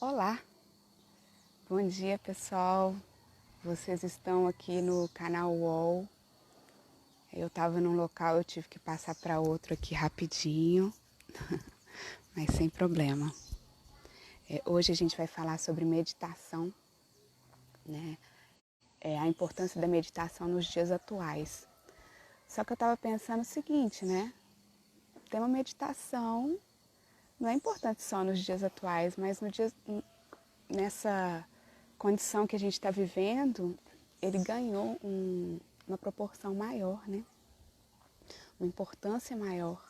Olá, bom dia pessoal, vocês estão aqui no canal UOL. Eu estava num local, eu tive que passar para outro aqui rapidinho, mas sem problema. Hoje a gente vai falar sobre meditação, né? A importância da meditação nos dias atuais. Só que eu estava pensando o seguinte, né? Ter uma meditação não é importante só nos dias atuais, mas nessa condição que a gente está vivendo, ele ganhou uma proporção maior, né? Uma importância maior.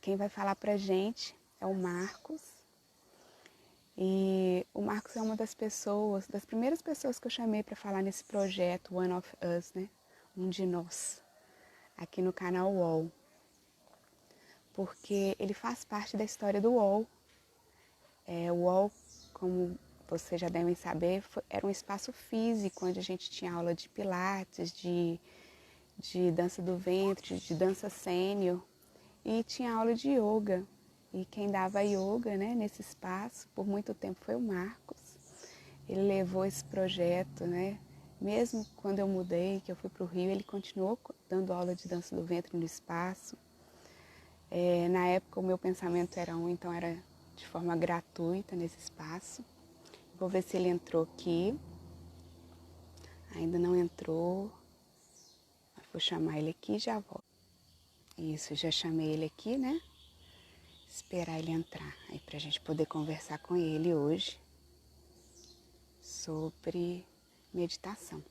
Quem vai falar pra gente é o Marcos. E o Marcos é uma das primeiras pessoas que eu chamei para falar nesse projeto One of Us, né? Um de nós, aqui no canal UOL. Porque ele faz parte da história do UOL. O UOL, como vocês já devem saber, era um espaço físico onde a gente tinha aula de pilates, de dança do ventre, de dança sênior e tinha aula de yoga. E quem dava yoga, né, nesse espaço por muito tempo foi o Marcos. Ele levou esse projeto, né? Mesmo quando eu mudei, que eu fui para o Rio, ele continuou dando aula de dança do ventre no espaço. Na época o meu pensamento era então era de forma gratuita nesse espaço. Vou ver se ele entrou aqui. Ainda não entrou. Vou chamar ele aqui e já volto. Isso, já chamei ele aqui, né? Esperar ele entrar aí pra gente poder conversar com ele hoje sobre meditação.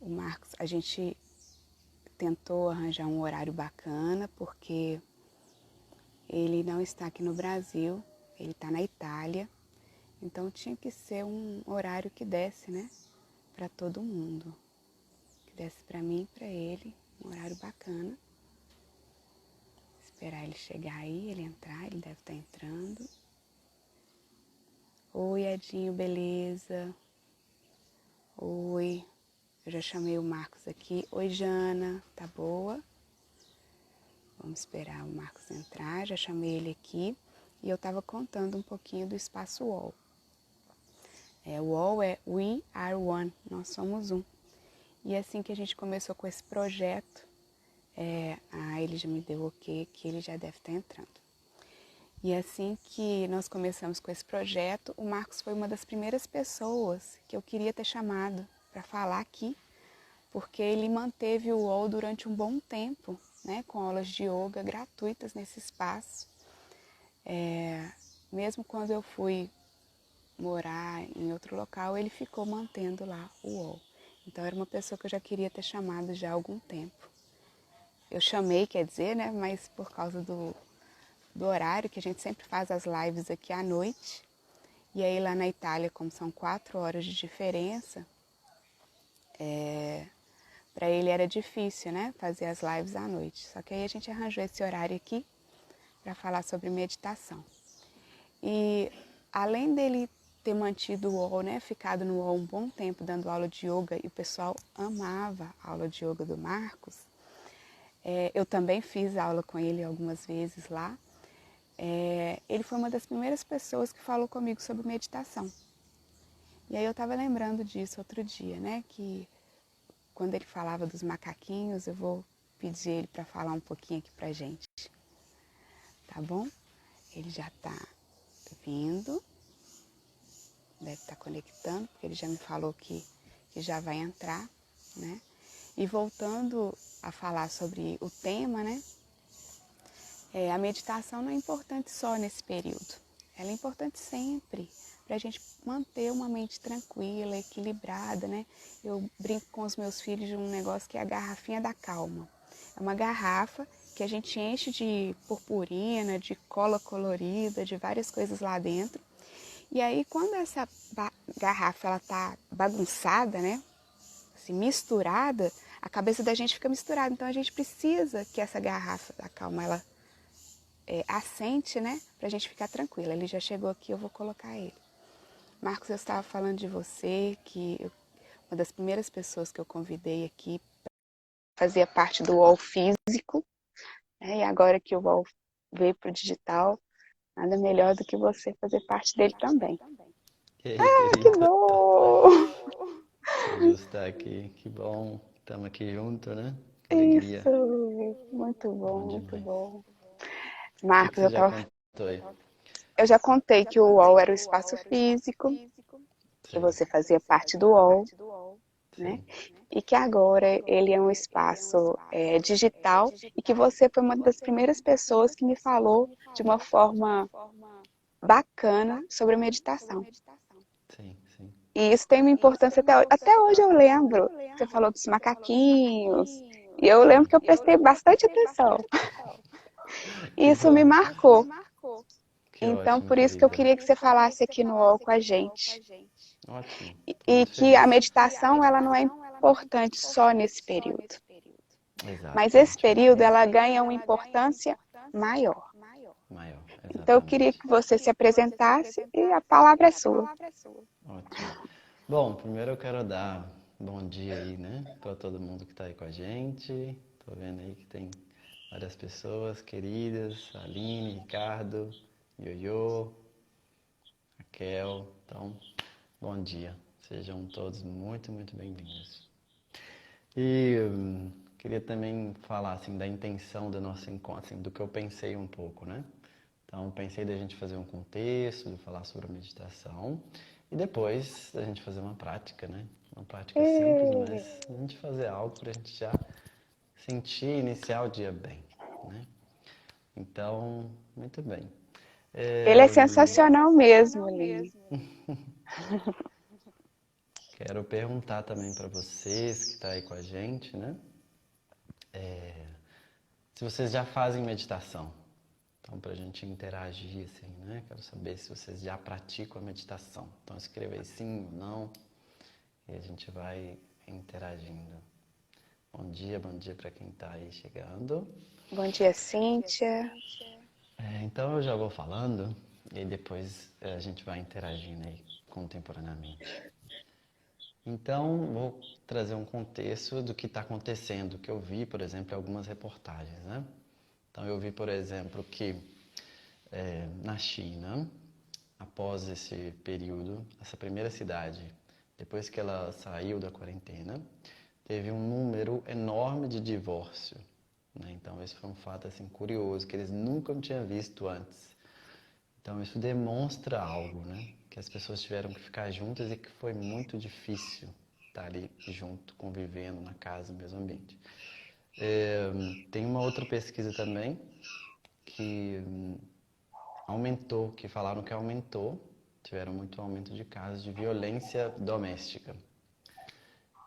O Marcos, a gente tentou arranjar um horário bacana porque ele não está aqui no Brasil, ele está na Itália, então tinha que ser um horário que desse, né, para todo mundo, que desse para mim e para ele, um horário bacana. Esperar ele chegar aí, ele entrar, ele deve estar entrando. Oi, Edinho, beleza? Oi, eu já chamei o Marcos aqui. Oi, Jana, tá boa? Vamos esperar o Marcos entrar, já chamei ele aqui. E eu estava contando um pouquinho do espaço UOL. O UOL é We Are One, nós somos um. E assim que a gente começou com esse projeto, ele já me deu ok, que ele já deve estar entrando. E assim que nós começamos com esse projeto, o Marcos foi uma das primeiras pessoas que eu queria ter chamado para falar aqui, porque ele manteve o UOL durante um bom tempo, né, com aulas de yoga gratuitas nesse espaço. Mesmo quando eu fui morar em outro local, ele ficou mantendo lá o UOL. Então era uma pessoa que eu já queria ter chamado já há algum tempo. Eu chamei, quer dizer, né, mas por causa do horário, que a gente sempre faz as lives aqui à noite. E aí lá na Itália, como são 4 horas de diferença, para ele era difícil, né, fazer as lives à noite. Só que aí a gente arranjou esse horário aqui para falar sobre meditação. E além dele ter mantido o UOL, né, ficado no UOL um bom tempo dando aula de yoga, e o pessoal amava a aula de yoga do Marcos, eu também fiz aula com ele algumas vezes lá. Ele foi uma das primeiras pessoas que falou comigo sobre meditação. E aí eu estava lembrando disso outro dia, né? Que quando ele falava dos macaquinhos, eu vou pedir ele para falar um pouquinho aqui pra gente. Tá bom? Ele já está vindo, deve estar conectando, porque ele já me falou que já vai entrar, né? E voltando a falar sobre o tema, né? A meditação não é importante só nesse período, ela é importante sempre, para a gente manter uma mente tranquila, equilibrada, né? Eu brinco com os meus filhos de um negócio que é a garrafinha da calma. É uma garrafa que a gente enche de purpurina, de cola colorida, de várias coisas lá dentro. E aí, quando essa garrafa ela tá bagunçada, né? Assim, misturada, a cabeça da gente fica misturada. Então, a gente precisa que essa garrafa da calma, ela assente, né? Pra gente ficar tranquila. Ele já chegou aqui, eu vou colocar ele. Marcos, eu estava falando de você, uma das primeiras pessoas que eu convidei aqui fazia parte do UOL físico, né? E agora que o UOL veio para o digital, nada melhor do que você fazer parte dele também. E aí, Ah, que querida? bom! A Ju está aqui. Que bom. Estamos aqui junto, né? Que alegria. Isso! Muito Bom bom, muito demais. bom. O que Marcos, você já contou aí? eu já contei que o UOL era o espaço físico, que Sim, você fazia parte do UOL, né? sim. E que agora ele é um espaço digital e que você foi uma das primeiras pessoas que me falou de uma forma bacana sobre a meditação. Sim, sim. E isso tem uma importância até hoje. Até hoje eu lembro que você falou dos macaquinhos, e eu lembro Sim. que eu prestei bastante atenção. E Que isso me bom. marcou. Que Então, ótimo, por isso que eu querida. queria que você falasse aqui no UOL com a gente. Ótimo. Estou E muito que a feliz. meditação ela não é importante só nesse período. Mas esse Exatamente. período ela ganha uma importância maior. Maior, Então, eu queria exatamente. que você se apresentasse e a palavra é sua. Ótimo. Bom, primeiro eu quero dar bom dia aí, né, para todo mundo que está aí com a gente. Tô vendo aí que tem várias pessoas queridas, Aline, Ricardo, Ioiô, Raquel. Então, bom dia. Sejam todos muito, muito bem-vindos. E queria também falar assim da intenção do nosso encontro, assim, do que eu pensei um pouco, né? Então, pensei da gente fazer um contexto, de falar sobre a meditação e depois da gente fazer uma prática, né? Uma prática simples, mas a gente fazer algo para a gente já sentir e iniciar o dia bem, né? Então, muito bem. Ele é É, sensacional mesmo, Aline. quero perguntar também para vocês que estão aí com a gente, né? Se vocês já fazem meditação. Então, para a gente interagir, assim, né? Quero saber se vocês já praticam a meditação. Então, escreva aí sim ou não e a gente vai interagindo. Bom dia para quem está aí chegando. Bom dia, Cíntia. Então, eu já vou falando e depois a gente vai interagindo aí contemporaneamente. Então, vou trazer um contexto do que está acontecendo, que eu vi, por exemplo, em algumas reportagens, né? Então, eu vi, por exemplo, que na China, após esse período, essa primeira cidade, depois que ela saiu da quarentena, teve um número enorme de divórcio, né? Então, esse foi um fato assim curioso que eles nunca tinham visto antes. Então, isso demonstra algo, né? Que as pessoas tiveram que ficar juntas e que foi muito difícil estar ali junto, convivendo na casa, no mesmo ambiente. Tem uma outra pesquisa também que aumentou, que falaram que aumentou, tiveram muito aumento de casos de violência doméstica.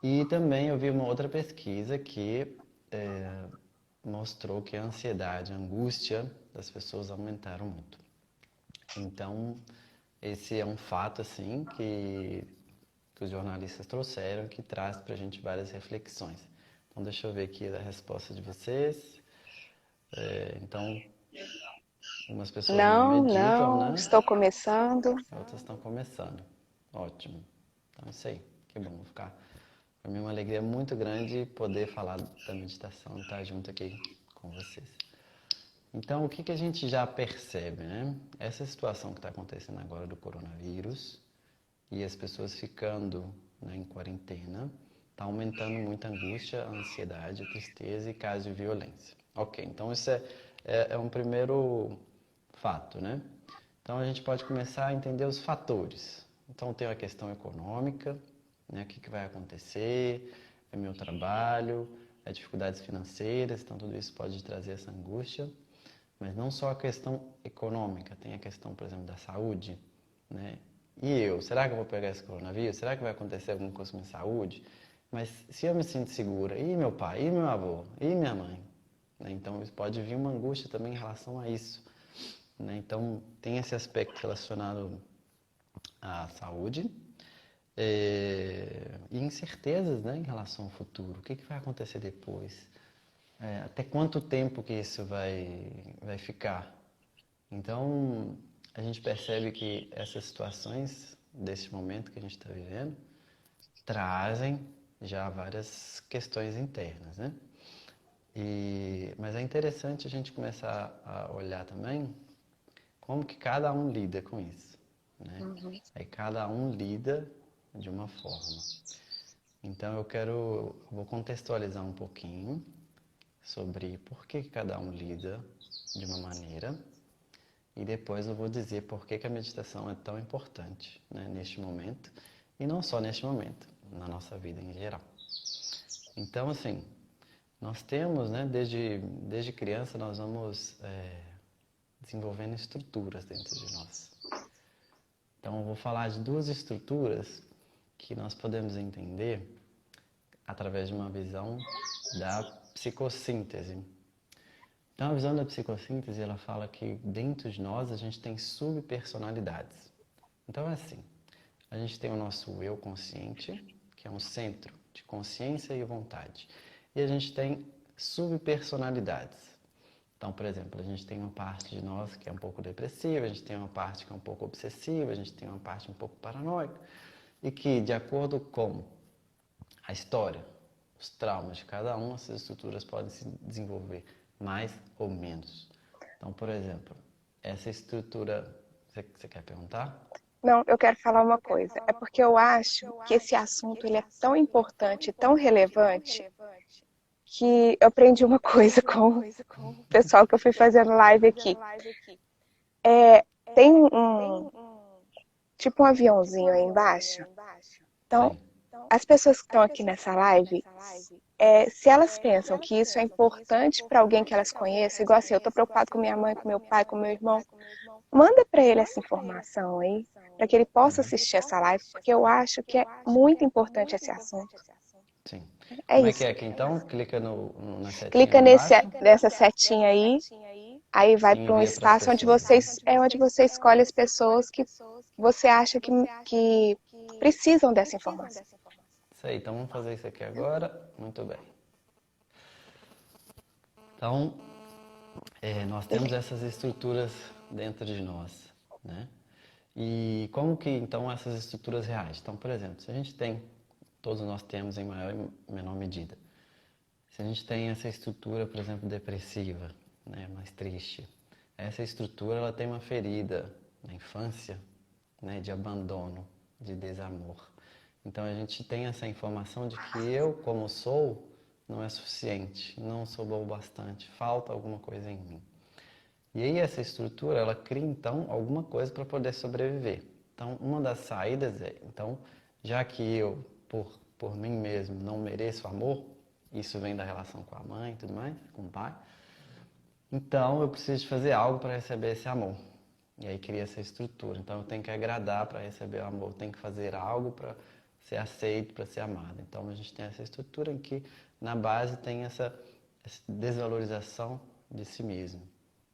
E também eu vi uma outra pesquisa que mostrou que a ansiedade, a angústia das pessoas aumentaram muito. Então, esse é um fato, assim, que os jornalistas trouxeram, que traz para a gente várias reflexões. Então, deixa eu ver aqui a resposta de vocês. Então, algumas pessoas não Não, meditam, não, né? estou começando. Outras estão começando. Ótimo. Então, isso aí. Que bom, vou ficar. Para mim é uma alegria muito grande poder falar da meditação e estar junto aqui com vocês. Então, o que a gente já percebe, né? Essa situação que está acontecendo agora do coronavírus e as pessoas ficando, né, em quarentena, está aumentando muito a angústia, a ansiedade, a tristeza e casos de violência. Ok, então isso é um primeiro fato, né? Então a gente pode começar a entender os fatores. Então tem a questão econômica, né? O que vai acontecer, é meu trabalho, é dificuldades financeiras, então tudo isso pode trazer essa angústia. Mas não só a questão econômica, tem a questão, por exemplo, da saúde, né? E eu, será que eu vou pegar esse coronavírus? Será que vai acontecer alguma coisa com a minha saúde? Mas se eu me sinto segura, e meu pai, e meu avô, e minha mãe? Né? Então pode vir uma angústia também em relação a isso. Né? Então tem esse aspecto relacionado à saúde e incertezas, né, em relação ao futuro. O que vai acontecer depois? Até quanto tempo que isso vai ficar? Então, a gente percebe que essas situações, desse momento que a gente está vivendo, trazem já várias questões internas, né? Mas é interessante a gente começar a olhar também como que cada um lida com isso, né? Aí cada um lida de uma forma. Então eu vou contextualizar um pouquinho sobre por que cada um lida de uma maneira e depois eu vou dizer por que a meditação é tão importante, né, neste momento e não só neste momento, na nossa vida em geral. Então, assim, nós temos, né, desde criança, nós vamos desenvolvendo estruturas dentro de nós. Então, eu vou falar de duas estruturas que nós podemos entender através de uma visão da psicossíntese. Então, a visão da psicossíntese, ela fala que dentro de nós a gente tem subpersonalidades. Então, é assim, a gente tem o nosso eu consciente, que é um centro de consciência e vontade. E a gente tem subpersonalidades. Então, por exemplo, a gente tem uma parte de nós que é um pouco depressiva, a gente tem uma parte que é um pouco obsessiva, a gente tem uma parte um pouco paranoica, e que, de acordo com a história, os traumas de cada um, essas estruturas podem se desenvolver mais ou menos. Então, por exemplo, essa estrutura, você quer perguntar? Não, eu quero falar uma coisa. É porque eu acho que esse assunto ele é tão importante, tão relevante, que eu aprendi uma coisa com o pessoal que eu fui fazendo live aqui. Tem tipo um aviãozinho aí embaixo. Então, Sim. as pessoas que estão aqui nessa live, se elas pensam que isso é importante para alguém que elas conheçam, igual assim, eu estou preocupado com minha mãe, com meu pai, com meu irmão, manda para ele essa informação aí, para que ele possa assistir essa live, porque eu acho que é muito importante esse assunto. Sim. É Como é que isso. é aqui então? Clica na setinha Clica lá embaixo nessa setinha aí vai e para um envia para as espaço onde pessoas. onde você escolhe as pessoas que você acha que precisam dessa informação. Isso aí, então vamos fazer isso aqui agora. Muito bem. Então, nós temos essas estruturas dentro de nós, né? E como que então essas estruturas reagem? Então, por exemplo, se a gente tem, todos nós temos em maior e menor medida, se a gente tem essa estrutura, por exemplo, depressiva, né, mais triste, essa estrutura ela tem uma ferida na infância, né, de abandono, de desamor. Então a gente tem essa informação de que eu, como sou, não é suficiente, não sou bom o bastante, falta alguma coisa em mim. E aí essa estrutura, ela cria então alguma coisa para poder sobreviver. Então uma das saídas é, então, já que eu, por mim mesmo, não mereço amor, isso vem da relação com a mãe e tudo mais, com o pai, então eu preciso fazer algo para receber esse amor. E aí cria essa estrutura. Então eu tenho que agradar para receber o amor, eu tenho que fazer algo para ser aceito, para ser amado. Então a gente tem essa estrutura em que na base tem essa desvalorização de si mesmo.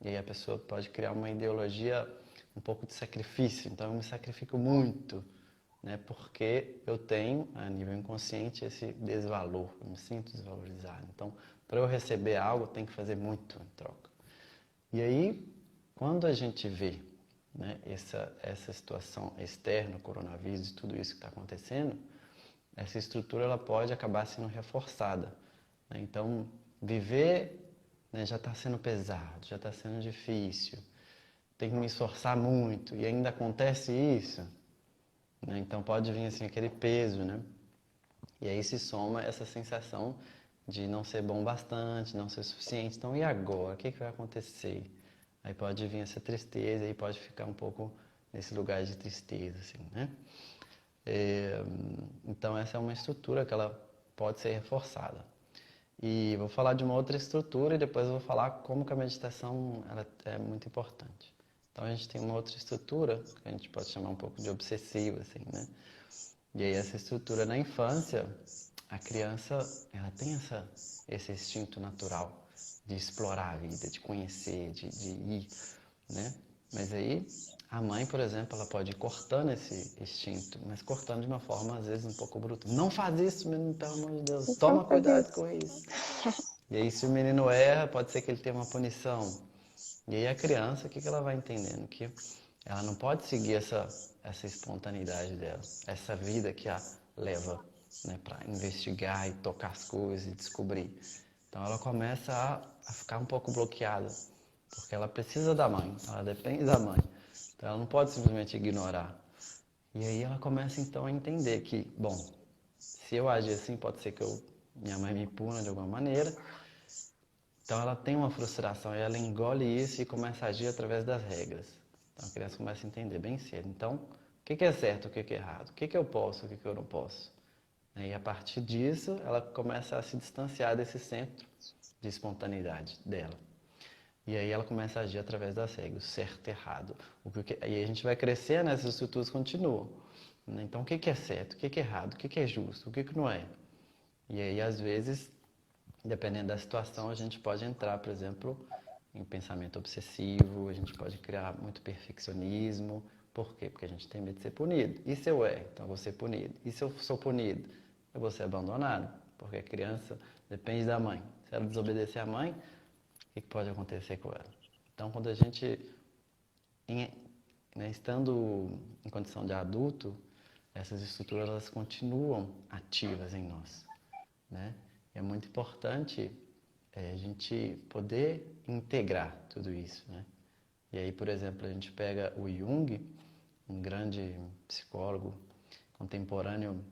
E aí a pessoa pode criar uma ideologia um pouco de sacrifício. Então eu me sacrifico muito, né? Porque eu tenho, a nível inconsciente, esse desvalor. Eu me sinto desvalorizado. Então, para eu receber algo, eu tenho que fazer muito em troca. E aí, quando a gente vê, né, essa situação externa, o coronavírus e tudo isso que está acontecendo, essa estrutura ela pode acabar sendo reforçada, né? Então, viver, né, já está sendo pesado, já está sendo difícil, tem que me esforçar muito e ainda acontece isso, né? Então pode vir assim aquele peso, né? E aí se soma essa sensação de não ser bom bastante, não ser suficiente. Então, e agora? O que vai acontecer? Aí pode vir essa tristeza e pode ficar um pouco nesse lugar de tristeza, assim, né? Então, essa é uma estrutura que ela pode ser reforçada. E vou falar de uma outra estrutura e depois eu vou falar como que a meditação ela é muito importante. Então, a gente tem uma outra estrutura, que a gente pode chamar um pouco de obsessiva, assim, né? E aí essa estrutura na infância, a criança, ela tem esse instinto natural de explorar a vida, de conhecer, de ir, né? Mas aí a mãe, por exemplo, ela pode ir cortando esse instinto, mas cortando de uma forma às vezes um pouco bruta. Não faz isso, menino, pelo amor de Deus, Então, toma fazer cuidado isso. com isso. E aí se o menino erra, pode ser que ele tenha uma punição. E aí a criança, o que ela vai entendendo? Que ela não pode seguir essa espontaneidade dela, essa vida que a leva, né, para investigar e tocar as coisas e descobrir. Então ela começa a ficar um pouco bloqueada, porque ela precisa da mãe, ela depende da mãe. Então ela não pode simplesmente ignorar. E aí ela começa então a entender que, bom, se eu agir assim, pode ser que minha mãe me puna de alguma maneira. Então ela tem uma frustração e ela engole isso e começa a agir através das regras. Então a criança começa a entender bem cedo. Então, o que é certo, o que é errado? O que eu posso, o que eu não posso? E a partir disso, ela começa a se distanciar desse centro de espontaneidade dela. E aí ela começa a agir através das regras, certo e errado. E aí a gente vai crescer, né? Essas estruturas continuam. Então, o que é certo, o que é errado, o que é justo, o que não é? E aí, às vezes, dependendo da situação, a gente pode entrar, por exemplo, em pensamento obsessivo, a gente pode criar muito perfeccionismo. Por quê? Porque a gente tem medo de ser punido. E se eu erro? Então eu vou ser punido. E se eu sou punido? Eu vou ser abandonado. Porque a criança depende da mãe. Se ela desobedecer à mãe, o que pode acontecer com ela? Então, quando a gente, estando em condição de adulto, essas estruturas elas continuam ativas em nós, né? É muito importante a gente poder integrar tudo isso, né? E aí, por exemplo, a gente pega o Jung, um grande psicólogo contemporâneo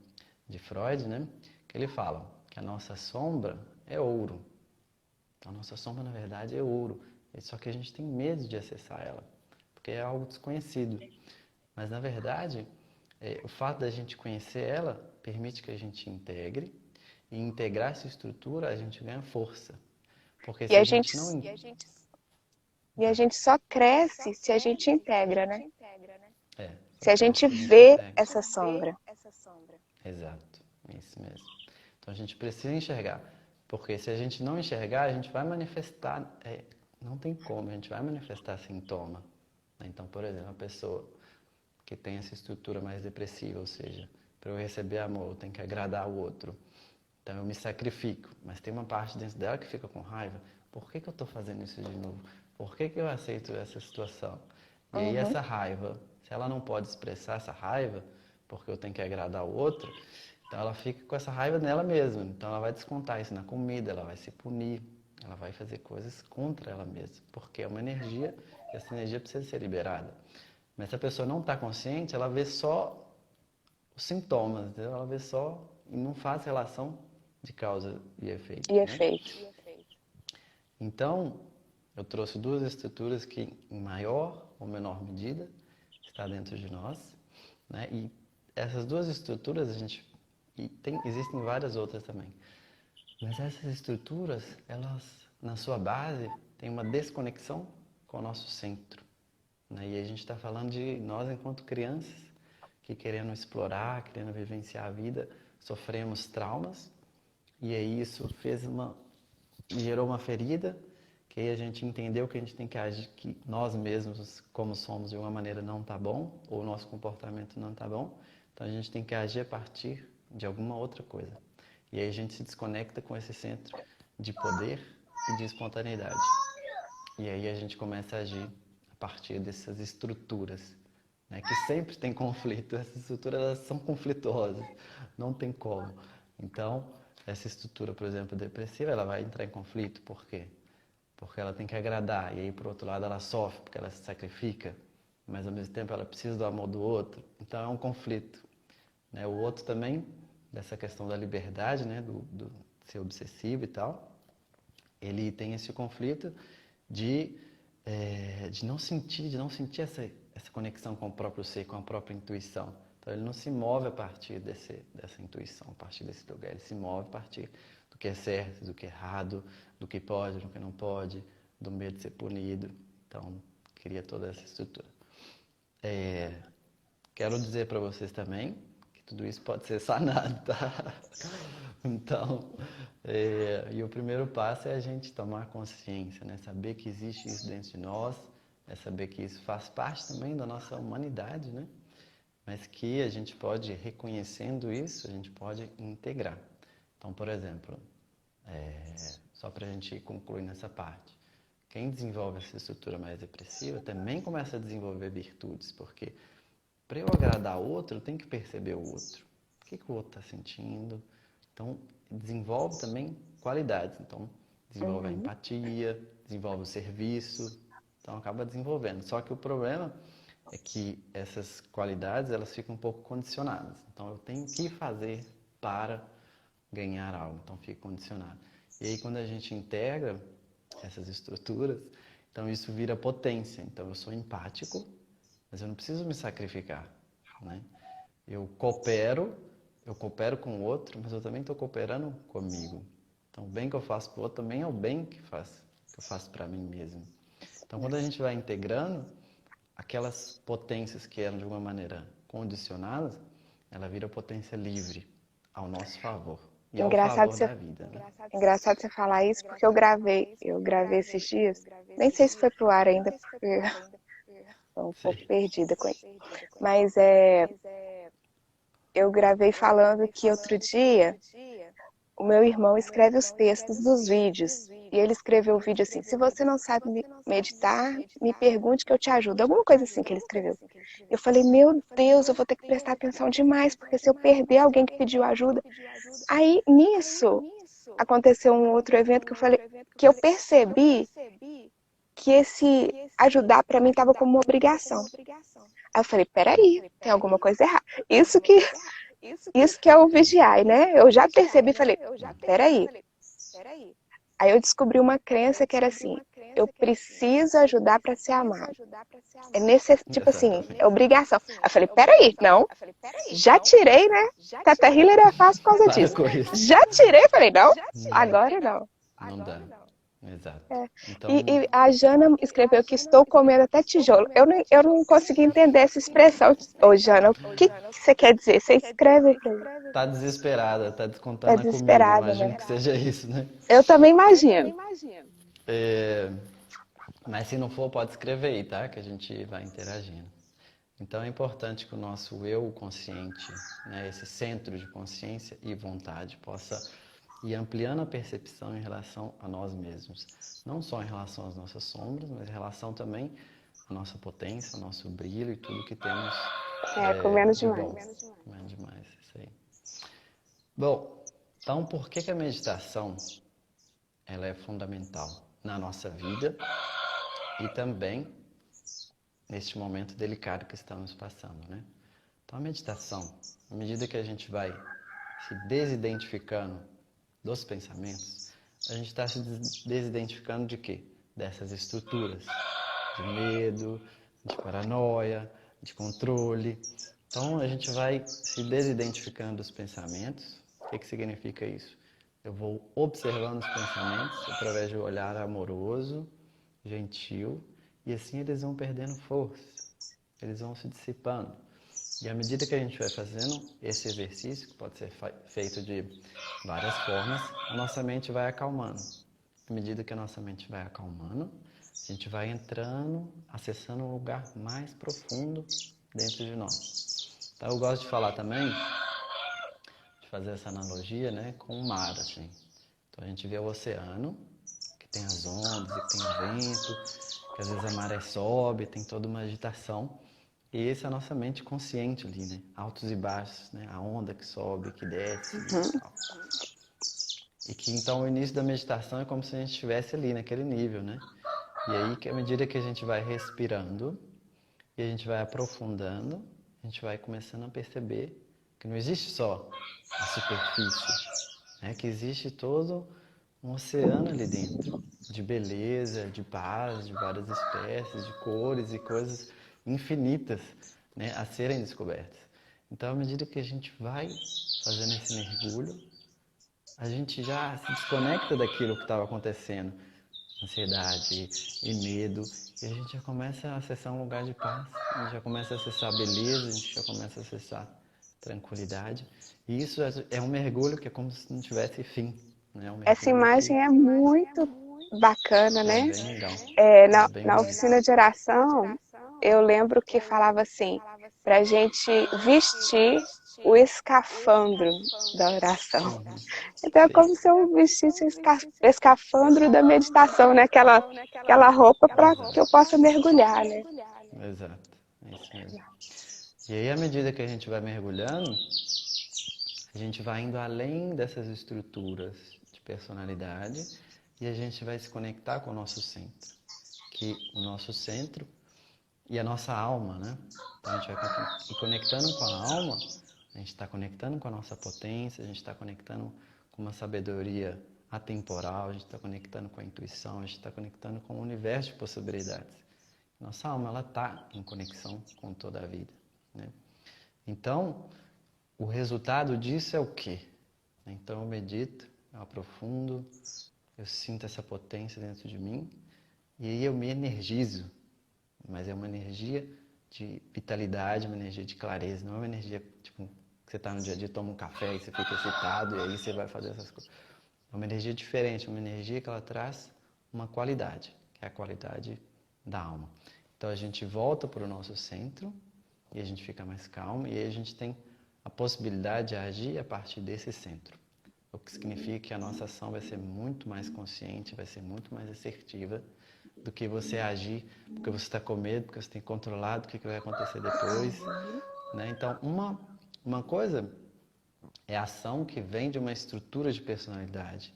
de Freud, né? Que ele fala que a nossa sombra é ouro. A nossa sombra, na verdade, é ouro. Só que a gente tem medo de acessar ela, porque é algo desconhecido. Mas, na verdade, o fato da gente conhecer ela permite que a gente integre, e integrar essa estrutura a gente ganha força. Porque se a gente não... E a gente só cresce se a gente integra, né? Se a gente a vê integra. essa sombra. Exato, isso mesmo. Então a gente precisa enxergar, porque se a gente não enxergar, a gente vai manifestar, não tem como, a gente vai manifestar sintoma. Então, por exemplo, uma pessoa que tem essa estrutura mais depressiva, ou seja, para eu receber amor, eu tenho que agradar o outro. Então eu me sacrifico, mas tem uma parte dentro dela que fica com raiva. Por que eu estou fazendo isso de novo? Por que eu aceito essa situação? E aí essa raiva, se ela não pode expressar essa raiva, porque eu tenho que agradar o outro, então ela fica com essa raiva nela mesma. Então ela vai descontar isso na comida, ela vai se punir, ela vai fazer coisas contra ela mesma, porque é uma energia e essa energia precisa ser liberada. Mas se a pessoa não está consciente, ela vê só os sintomas, entendeu? Ela vê só e não faz relação de causa e efeito. E efeito. Então, eu trouxe duas estruturas que, em maior ou menor medida, está dentro de nós, né? E essas duas estruturas, existem várias outras também. Mas essas estruturas, elas, na sua base, têm uma desconexão com o nosso centro, né? E a gente está falando de nós enquanto crianças, que querendo explorar, querendo vivenciar a vida, sofremos traumas, e aí isso gerou uma ferida, que aí a gente entendeu que a gente tem que agir, que nós mesmos, como somos, de uma maneira não tá bom, ou o nosso comportamento não tá bom, então a gente tem que agir a partir de alguma outra coisa. E aí a gente se desconecta com esse centro de poder e de espontaneidade. E aí a gente começa a agir a partir dessas estruturas, né, que sempre tem conflito. Essas estruturas elas são conflituosas, não tem como. Então, essa estrutura, por exemplo, depressiva, ela vai entrar em conflito. Por quê? Porque ela tem que agradar, e aí, por outro lado, ela sofre, porque ela se sacrifica, mas, ao mesmo tempo, ela precisa do amor do outro. Então, é um conflito, né? O outro também, dessa questão da liberdade, né, do ser obsessivo e tal, ele tem esse conflito de não sentir essa conexão com o próprio ser, com a própria intuição. Então ele não se move a partir dessa intuição, a partir desse lugar. Ele se move a partir do que é certo, do que é errado, do que pode, do que não pode, do medo de ser punido. Então, cria toda essa estrutura. Quero dizer para vocês também que tudo isso pode ser sanado, tá? Então, e o primeiro passo é a gente tomar consciência, né? Saber que existe isso dentro de nós, saber que isso faz parte também da nossa humanidade, né? Mas que a gente pode, reconhecendo isso, a gente pode integrar. Então, por exemplo, só para a gente concluir nessa parte, quem desenvolve essa estrutura mais depressiva também começa a desenvolver virtudes, porque para eu agradar o outro, eu tenho que perceber o outro. O que o outro está sentindo? Então, desenvolve também qualidades. Então, desenvolve a empatia, desenvolve o serviço, então acaba desenvolvendo. Só que o problema é que essas qualidades, elas ficam um pouco condicionadas. Então eu tenho que fazer para ganhar algo, então fica condicionado. E aí quando a gente integra essas estruturas, então isso vira potência. Então eu sou empático, mas eu não preciso me sacrificar, né? Eu coopero com o outro, mas eu também estou cooperando comigo. Então o bem que eu faço para o outro também é o bem que eu faço para mim mesmo. Então quando a gente vai integrando, aquelas potências que eram de alguma maneira condicionadas, ela vira potência livre ao nosso favor e ao Engraçado favor você, da vida, né? engraçado você falar isso, porque eu gravei esses dias, nem sei se foi pro ar ainda, porque estou um pouco Sei. perdida com isso. Mas eu gravei falando que outro dia o meu irmão escreve os textos dos vídeos. E ele escreveu o vídeo assim: se você não sabe meditar, me pergunte que eu te ajudo. Alguma coisa assim que ele escreveu. Eu falei: meu Deus, eu vou ter que prestar atenção demais, porque se eu perder alguém que pediu ajuda. Aí nisso aconteceu um outro evento que eu falei, que eu percebi que esse ajudar para mim estava como uma obrigação. Aí eu falei: peraí, tem alguma coisa errada. Isso que é o vigiar, né? Eu já percebi, falei: peraí. Aí eu descobri uma crença que era assim: eu preciso ajudar para ser amado. Tipo assim, é Exatamente. obrigação. Aí eu falei: peraí, não. Já tirei, né? Teta Healer é fácil por causa Para disso. com isso. Já tirei, falei: não, Não, agora não. não dá. Exato. É. Então, E a Jana escreveu que estou comendo até tijolo. Eu não consegui entender essa expressão. Ô, Jana, o que você quer dizer? Você escreve pra mim. tá desesperada, tá É descontando a comida. desesperada, Imagino né? que seja isso, né? Eu também imagino. É, mas se não for, pode escrever aí, tá? Que a gente vai interagindo. Então é importante que o nosso eu consciente, né, esse centro de consciência e vontade, possa ir ampliando a percepção em relação a nós mesmos. Não só em relação às nossas sombras, mas em relação também à nossa potência, ao nosso brilho e tudo que temos Com menos de bom. demais. Menos demais, isso aí. Bom, então por que a meditação ela é fundamental na nossa vida e também neste momento delicado que estamos passando, né? Então a meditação, à medida que a gente vai se desidentificando dos pensamentos, a gente está se desidentificando de quê? Dessas estruturas de medo, de paranoia, de controle. Então a gente vai se desidentificando dos pensamentos. O que significa isso? Eu vou observando os pensamentos através de um olhar amoroso, gentil, e assim eles vão perdendo força, eles vão se dissipando. E à medida que a gente vai fazendo esse exercício, que pode ser feito de várias formas, a nossa mente vai acalmando. À medida que a nossa mente vai acalmando, a gente vai entrando, acessando um lugar mais profundo dentro de nós. Então eu gosto de falar também, de fazer essa analogia, né, com o mar, assim. Então a gente vê o oceano, que tem as ondas, que tem o vento, que às vezes a maré sobe, tem toda uma agitação. E essa é a nossa mente consciente ali, né? Altos e baixos, né? A onda que sobe, que desce e tal. E que então o início da meditação é como se a gente estivesse ali, naquele nível, né? E aí, que à medida que a gente vai respirando e a gente vai aprofundando, a gente vai começando a perceber que não existe só a superfície, né? Que existe todo um oceano ali dentro, de beleza, de paz, de várias espécies, de cores e coisas infinitas, né, a serem descobertas. Então, à medida que a gente vai fazendo esse mergulho, a gente já se desconecta daquilo que estava acontecendo, ansiedade e medo, e a gente já começa a acessar um lugar de paz, a gente já começa a acessar beleza, a gente já começa a acessar tranquilidade. E isso é um mergulho que é como se não tivesse fim, né? Um Essa mergulho que imagem é muito bacana, é né? bem legal, Na, bem na bonito. oficina de oração, eu lembro que falava assim, para a gente vestir o escafandro da oração. Então é Sim, como se eu vestisse o escafandro da meditação, né? Aquela roupa para que eu possa mergulhar, né? exato, é isso mesmo. E aí, à medida que a gente vai mergulhando, a gente vai indo além dessas estruturas de personalidade e a gente vai se conectar com o nosso centro. Que o nosso centro e a nossa alma, né? Então a gente vai ir conectando com a alma, a gente está conectando com a nossa potência, a gente está conectando com uma sabedoria atemporal, a gente está conectando com a intuição, a gente está conectando com o universo de possibilidades. Nossa alma, ela está em conexão com toda a vida, né? Então, o resultado disso é o quê? Então eu medito, eu aprofundo, eu sinto essa potência dentro de mim e aí eu me energizo, mas é uma energia de vitalidade, uma energia de clareza, não é uma energia tipo que você está no dia a dia, toma um café e você fica excitado e aí você vai fazer essas coisas. É uma energia diferente, uma energia que ela traz uma qualidade, que é a qualidade da alma. Então a gente volta para o nosso centro e a gente fica mais calmo e aí a gente tem a possibilidade de agir a partir desse centro. O que significa que a nossa ação vai ser muito mais consciente, vai ser muito mais assertiva do que você agir porque você está com medo, porque você tem controlado o que vai acontecer depois, né? Então, uma coisa é a ação que vem de uma estrutura de personalidade.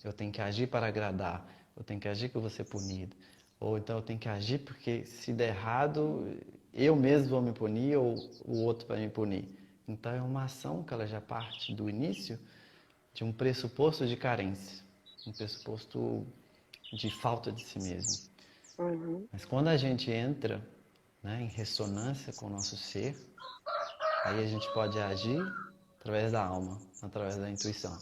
Eu tenho que agir para agradar, eu tenho que agir que eu vou ser punido, ou então eu tenho que agir porque se der errado, eu mesmo vou me punir ou o outro vai me punir. Então, é uma ação que ela já parte do início de um pressuposto de carência, um pressuposto de falta de si mesmo. Mas quando a gente entra, né, em ressonância com o nosso ser, aí a gente pode agir através da alma, através da intuição.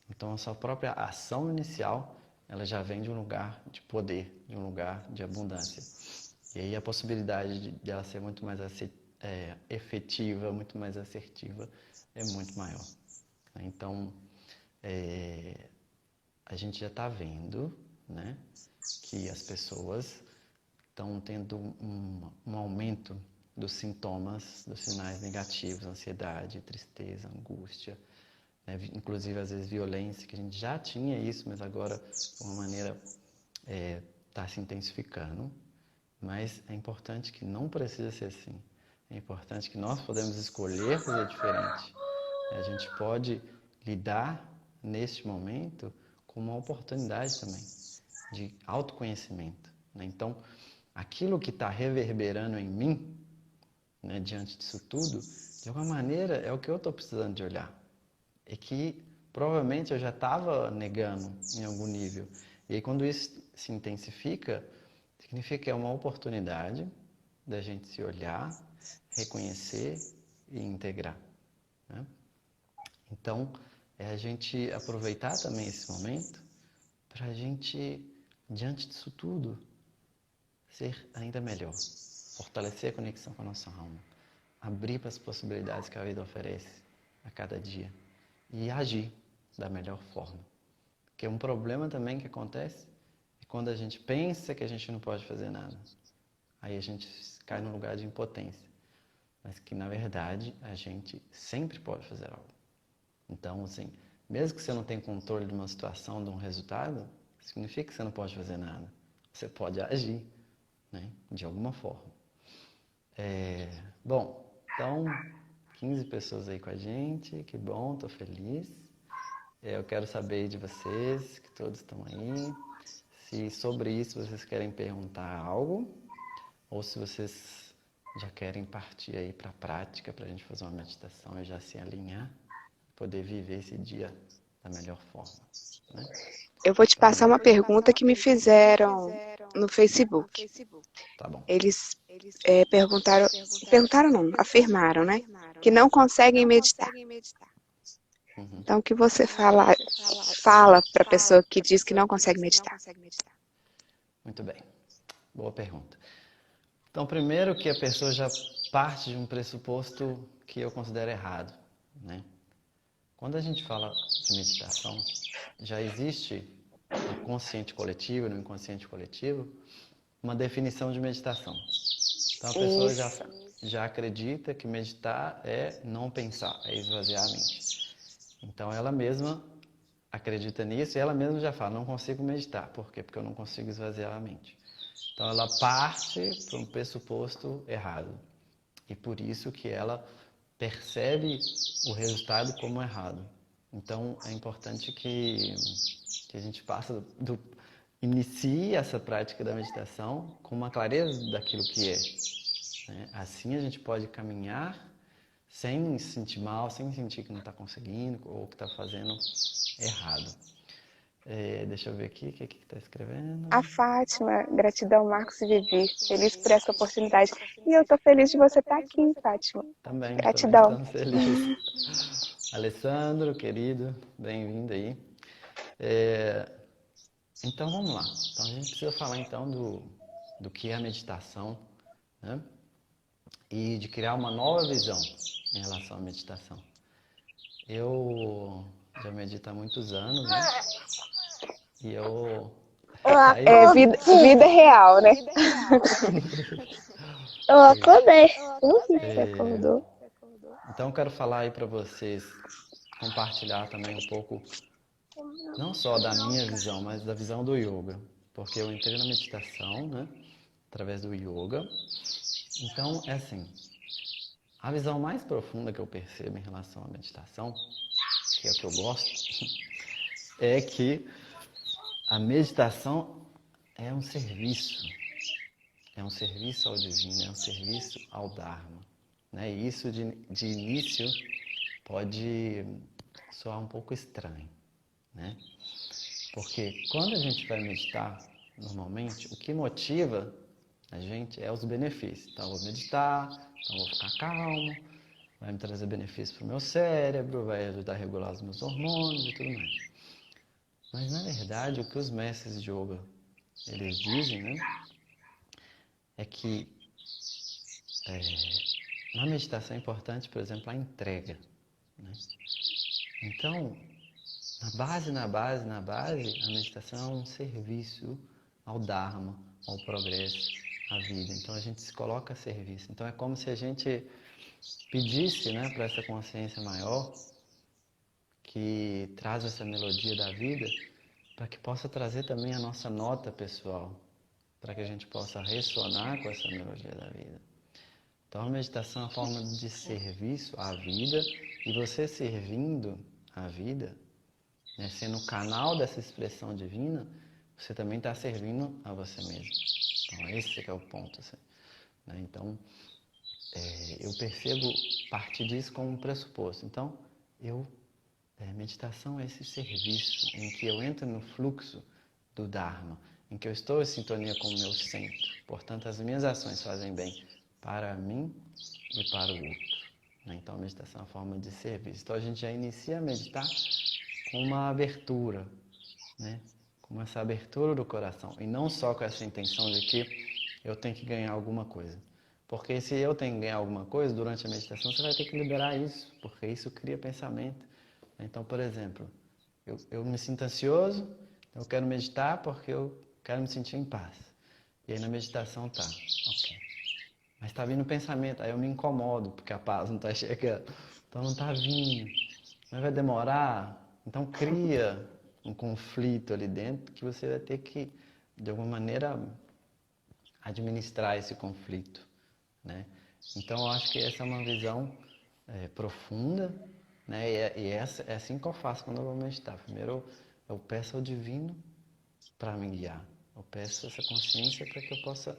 Então a sua própria ação inicial, ela já vem de um lugar de poder, de um lugar de abundância. E aí a possibilidade de ela ser muito mais efetiva, muito mais assertiva, é muito maior. Então, a gente já está vendo, né, que as pessoas estão tendo um aumento dos sintomas, dos sinais negativos, ansiedade, tristeza, angústia, né? Inclusive às vezes violência, que a gente já tinha isso, mas agora de uma maneira está se intensificando. Mas é importante que não precisa ser assim. É importante que nós podemos escolher fazer diferente. A gente pode lidar neste momento com uma oportunidade também de autoconhecimento, né? Então, aquilo que está reverberando em mim, né, diante disso tudo, de alguma maneira é o que eu estou precisando de olhar. É que provavelmente eu já estava negando em algum nível. E aí quando isso se intensifica, significa que é uma oportunidade da gente se olhar, reconhecer e integrar, né? Então, é a gente aproveitar também esse momento para a gente, diante disso tudo, ser ainda melhor, fortalecer a conexão com a nossa alma, abrir para as possibilidades que a vida oferece a cada dia e agir da melhor forma. Porque um problema também que acontece é quando a gente pensa que a gente não pode fazer nada. Aí a gente cai num lugar de impotência, mas que na verdade a gente sempre pode fazer algo. Então, assim, mesmo que você não tenha controle de uma situação, de um resultado, significa que você não pode fazer nada. Você pode agir, né, de alguma forma. Bom, então, 15 pessoas aí com a gente, que bom, estou feliz. Eu quero saber de vocês, que todos estão aí, se sobre isso vocês querem perguntar algo, ou se vocês já querem partir aí para a prática, para a gente fazer uma meditação e já se alinhar, poder viver esse dia da melhor forma, né? Eu vou te passar uma pergunta que me fizeram no Facebook. Tá bom. Eles perguntaram não, afirmaram, né? Que não conseguem meditar. Então, o que você fala para a pessoa que diz que não consegue meditar? Muito bem. Boa pergunta. Então, primeiro que a pessoa já parte de um pressuposto que eu considero errado, né? Quando a gente fala de meditação, já existe no consciente coletivo, no inconsciente coletivo, uma definição de meditação. Então, a pessoa já acredita que meditar é não pensar, é esvaziar a mente. Então, ela mesma acredita nisso e ela mesma já fala, não consigo meditar. Por quê? Porque eu não consigo esvaziar a mente. Então, ela parte para um pressuposto errado. E por isso que ela percebe o resultado como errado. Então, é importante que a gente inicie essa prática da meditação com uma clareza daquilo que é, né? Assim a gente pode caminhar sem se sentir mal, sem sentir que não está conseguindo ou que está fazendo errado. Deixa eu ver aqui, o que está escrevendo? A Fátima, gratidão, Marcos e Vivi. Feliz por essa oportunidade. E eu tô feliz de você estar aqui, Fátima. Também Gratidão. estamos felizes. Alessandro, querido, bem-vindo aí. Então vamos lá. Então a gente precisa falar então do que é a meditação, né? E de criar uma nova visão em relação à meditação. Eu já medito há muitos anos, né? E eu... É vida real, né? Eu acordei. Você acordou? Então eu quero falar aí para vocês, compartilhar também um pouco, não só da minha visão, mas da visão do yoga. Porque eu entrei na meditação, né? Através do yoga. Então, é assim, a visão mais profunda que eu percebo em relação à meditação, que é o que eu gosto, é que a meditação é um serviço. É um serviço ao divino, é um serviço ao Dharma, né? E isso de início pode soar um pouco estranho, né? Porque quando a gente vai meditar, normalmente, o que motiva a gente é os benefícios. Então, eu vou meditar, então eu vou ficar calmo, vai me trazer benefícios para o meu cérebro, vai ajudar a regular os meus hormônios e tudo mais. Mas, na verdade, o que os mestres de yoga, eles dizem, né, é que na meditação é importante, por exemplo, a entrega, né? Então, na base, a meditação é um serviço ao Dharma, ao progresso, à vida. Então, a gente se coloca a serviço. Então, é como se a gente pedisse, né, para essa consciência maior que traz essa melodia da vida, para que possa trazer também a nossa nota pessoal, para que a gente possa ressonar com essa melodia da vida. Então, a meditação é uma forma de serviço à vida, e você servindo a vida, né, sendo o canal dessa expressão divina, você também está servindo a você mesmo. Então, esse que é o ponto. Assim, né? Então, eu percebo partir disso como um pressuposto. Então, meditação é esse serviço em que eu entro no fluxo do Dharma, em que eu estou em sintonia com o meu centro. Portanto, as minhas ações fazem bem para mim e para o outro, né? Então, a meditação é uma forma de serviço. Então, a gente já inicia a meditar com uma abertura, né? Com essa abertura do coração. E não só com essa intenção de que eu tenho que ganhar alguma coisa. Porque se eu tenho que ganhar alguma coisa, durante a meditação você vai ter que liberar isso, porque isso cria pensamento. Então, por exemplo, eu me sinto ansioso, eu quero meditar porque eu quero me sentir em paz. E aí na meditação tá, ok. Mas está vindo pensamento, aí eu me incomodo, porque a paz não está chegando. Então não está vindo, mas vai demorar. Então cria um conflito ali dentro que você vai ter que, de alguma maneira, administrar esse conflito, né? Então eu acho que essa é uma visão profunda, né? E é assim que eu faço quando eu vou meditar. Primeiro eu peço ao divino para me guiar. Eu peço essa consciência para que eu possa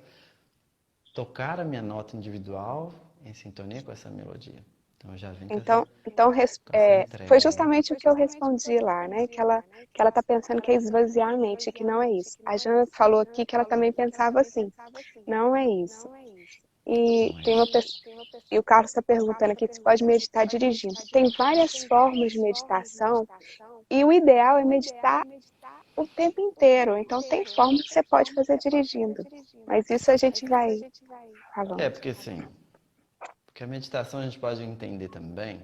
tocar a minha nota individual em sintonia com essa melodia. Então eu já vim com essa entrega. Foi justamente o que eu respondi lá, né? Que ela tá pensando que é esvaziar a mente, que não é isso. A Jana falou aqui que ela também pensava assim, não é isso. E e o Carlos está perguntando aqui se pode meditar dirigindo. Tem várias formas de meditação e o ideal é meditar o tempo inteiro. Então tem forma que você pode fazer dirigindo. Mas isso a gente vai falando. Porque a meditação a gente pode entender também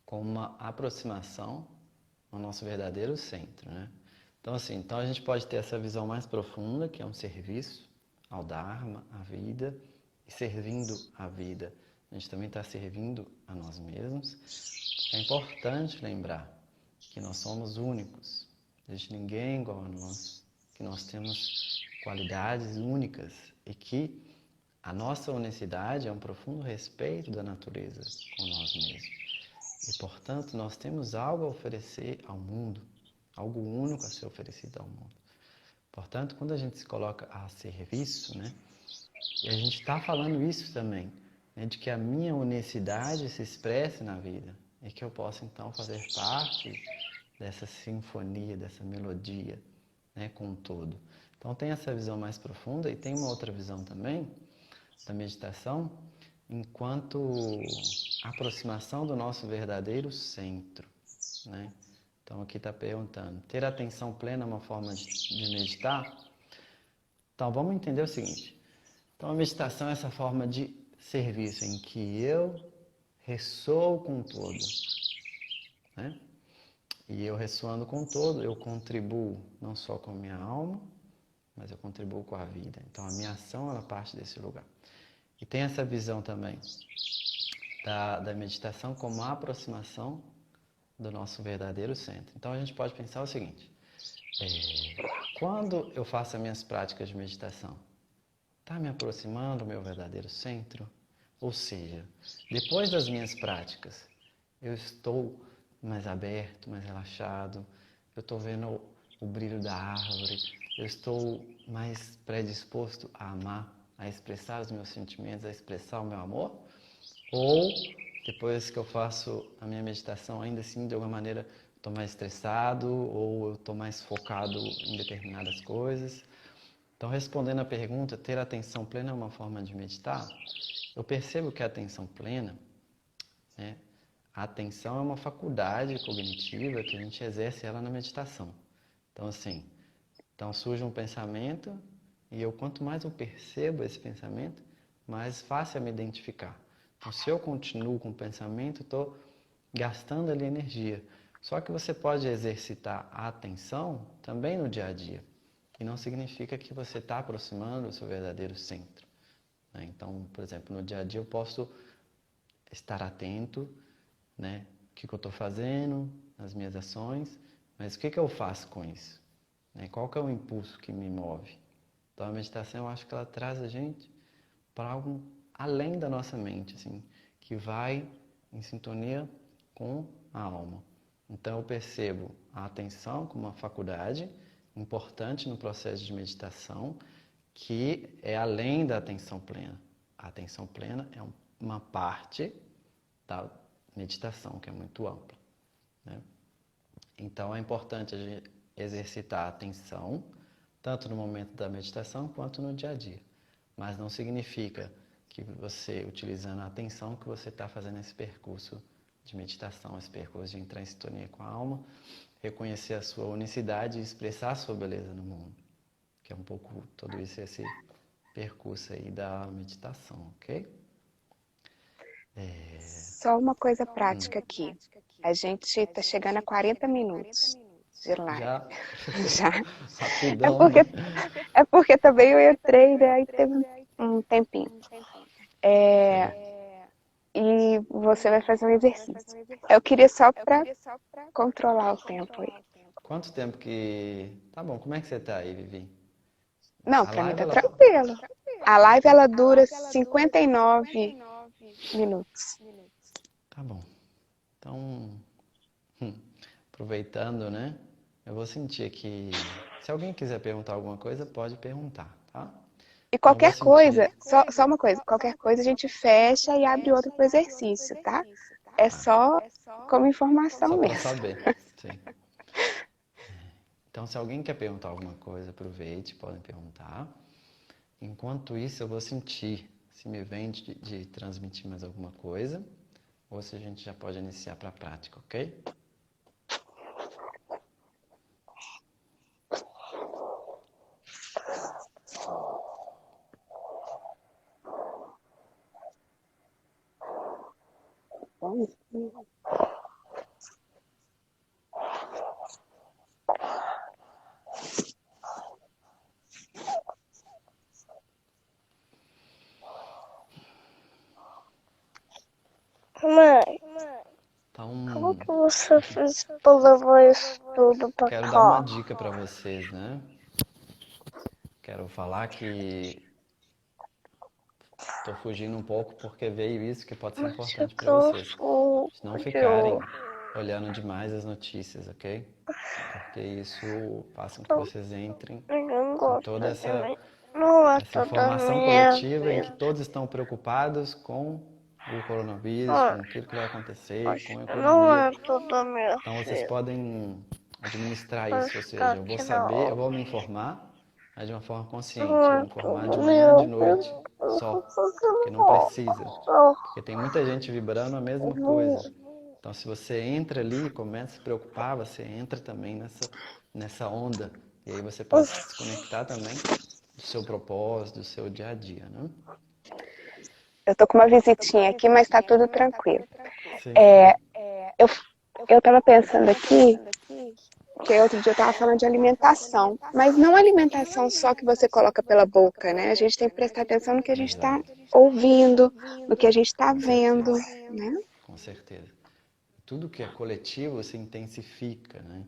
como uma aproximação ao nosso verdadeiro centro, né? Então a gente pode ter essa visão mais profunda, que é um serviço ao Dharma, à vida, e servindo a vida, a gente também está servindo a nós mesmos. É importante lembrar que nós somos únicos, não existe ninguém igual a nós, que nós temos qualidades únicas e que a nossa unicidade é um profundo respeito da natureza com nós mesmos. E, portanto, nós temos algo a oferecer ao mundo, algo único a ser oferecido ao mundo. Portanto, quando a gente se coloca a serviço, né, e a gente está falando isso também, né, de que a minha unicidade se expresse na vida e que eu possa, então, fazer parte dessa sinfonia, dessa melodia, né, com o todo. Então, tem essa visão mais profunda e tem uma outra visão também da meditação enquanto aproximação do nosso verdadeiro centro, né? Então, aqui está perguntando, ter atenção plena é uma forma de meditar? Então, vamos entender o seguinte. Então, a meditação é essa forma de serviço em que eu ressoo com o todo, né? E eu ressoando com o todo, eu contribuo não só com a minha alma, mas eu contribuo com a vida. Então, a minha ação, ela parte desse lugar. E tem essa visão também da meditação como a aproximação do nosso verdadeiro centro. Então, a gente pode pensar o seguinte, quando eu faço as minhas práticas de meditação, está me aproximando do meu verdadeiro centro? Ou seja, depois das minhas práticas, eu estou mais aberto, mais relaxado, eu estou vendo o brilho da árvore, eu estou mais predisposto a amar, a expressar os meus sentimentos, a expressar o meu amor? Ou, depois que eu faço a minha meditação, ainda assim, de alguma maneira, estou mais estressado ou eu estou mais focado em determinadas coisas? Então, respondendo à pergunta, ter atenção plena é uma forma de meditar? Eu percebo que a atenção plena, né, a atenção é uma faculdade cognitiva que a gente exerce ela na meditação. Então, assim, surge um pensamento e quanto mais eu percebo esse pensamento, mais fácil é me identificar. Então, se eu continuo com o pensamento, estou gastando ali energia. Só que você pode exercitar a atenção também no dia a dia. E não significa que você está aproximando do seu verdadeiro centro, né? Então, por exemplo, no dia a dia eu posso estar atento, né? O que eu estou fazendo, as minhas ações, mas o que eu faço com isso? Né? Qual que é o impulso que me move? Então, a meditação, eu acho que ela traz a gente para algo além da nossa mente, assim, que vai em sintonia com a alma. Então, eu percebo a atenção como uma faculdade importante no processo de meditação, que é além da atenção plena. A atenção plena é uma parte da meditação, que é muito ampla, né? Então, é importante a gente exercitar a atenção, tanto no momento da meditação quanto no dia a dia. Mas não significa que você, utilizando a atenção, que você está fazendo esse percurso de meditação, esse percurso de entrar em sintonia com a alma, reconhecer a sua unicidade e expressar a sua beleza no mundo. Que é um pouco todo isso, esse percurso aí da meditação, ok? Só uma coisa prática aqui. A gente está chegando a 40 minutos de live. Já? Já. Rapidão, né? É porque também eu entrei, né? Aí teve um tempinho. E você vai fazer um exercício. Eu queria só para controlar o tempo aí. Quanto tempo que... Tá bom, como é que você tá aí, Vivi? Não, A para mim live, tá ela... tranquilo. A live ela dura 59 minutos. Tá bom. Então, aproveitando, né? Eu vou sentir aqui... Se alguém quiser perguntar alguma coisa, pode perguntar, tá? E qualquer coisa, só uma coisa, qualquer coisa a gente fecha e abre outro para o exercício, tá? É só como informação Só para mesmo. saber, sim. Então, se alguém quer perguntar alguma coisa, aproveite, podem perguntar. Enquanto isso, eu vou sentir se me vem de transmitir mais alguma coisa ou se a gente já pode iniciar para a prática, ok? Mãe, Então, como que você fez pra levar isso tudo pra quero dar uma cá? dica para vocês, né? Quero falar que estou fugindo um pouco porque veio isso que pode ser Mas importante para eu vocês. sou Não de ficarem olhando demais as notícias, ok? Porque isso faz com que vocês entrem Ninguém em gosta toda de mim. Não é essa toda informação minha coletiva em que vida. todos estão preocupados com o coronavírus, com Olha, aquilo que vai acontecer, com a não economia. é toda minha Então vocês vida. podem administrar Vai isso, ou ficar seja, eu vou aqui na saber, eu hora. vou me informar, mas de uma forma consciente, Não eu é vou informar toda de manhã, minha de vida. noite, Eu só, tô porque fazendo não precisa, volta. porque tem muita gente vibrando a mesma coisa. Então se você entra ali e começa a se preocupar, você entra também nessa onda, e aí você pode se desconectar também do seu propósito, do seu dia a dia, né? Eu tô com uma visitinha aqui, mas tá tudo tranquilo. Sim. É, eu tava pensando aqui, que outro dia eu tava falando de alimentação, mas não alimentação só que você coloca pela boca, né? A gente tem que prestar atenção no que a gente tá Exato. ouvindo, no que a gente tá Com vendo, certeza. né? Com certeza. Tudo que é coletivo se intensifica, né?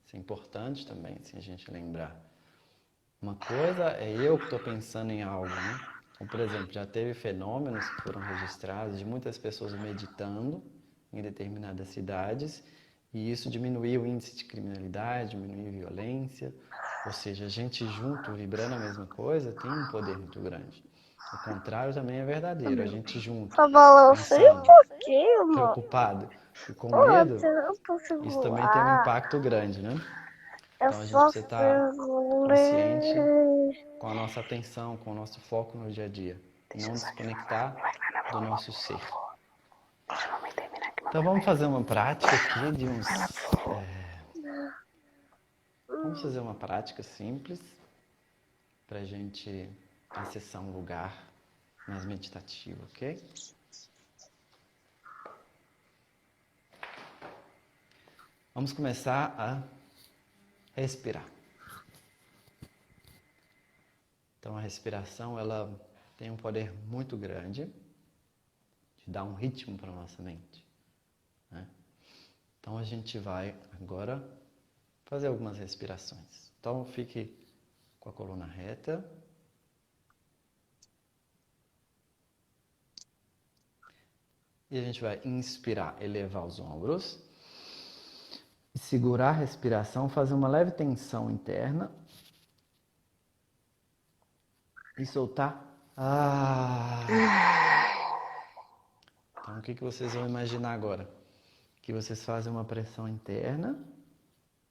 Isso é importante também, assim, a gente lembrar. Uma coisa é eu que estou pensando em algo, né? Então, por exemplo, já teve fenômenos que foram registrados de muitas pessoas meditando em determinadas cidades e isso diminuiu o índice de criminalidade, diminuiu a violência, ou seja, a gente junto, vibrando a mesma coisa, tem um poder muito grande. O contrário também é verdadeiro, a gente junto, Tá balançando um pensando, pouquinho, amor. preocupado e com Pô, medo, você não tá isso também tem um segurando. impacto grande, né? É Então a gente só precisa estar consciente segurei. com a nossa atenção, com o nosso foco no dia a dia. Não desconectar do nosso ser. Então vamos fazer uma prática aqui de uns. Vamos fazer uma prática simples para a gente acessar um lugar mais meditativo, ok? Vamos começar a respirar. Então a respiração ela tem um poder muito grande de dar um ritmo para a nossa mente, né? Então a gente vai agora fazer algumas respirações. Então fique com a coluna reta. E a gente vai inspirar, elevar os ombros. E segurar a respiração, fazer uma leve tensão interna. E soltar. Então o que vocês vão imaginar agora? Que vocês fazem uma pressão interna,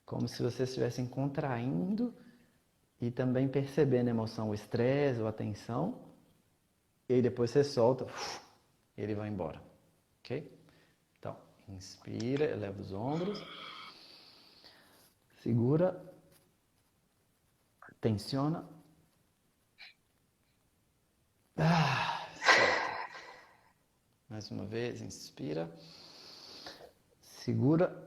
como se vocês estivessem contraindo e também percebendo a emoção, o estresse ou a tensão. E aí depois você solta e ele vai embora. Ok? Então, inspira, eleva os ombros. Segura. Tensiona. Solta. Mais uma vez, inspira. Segura.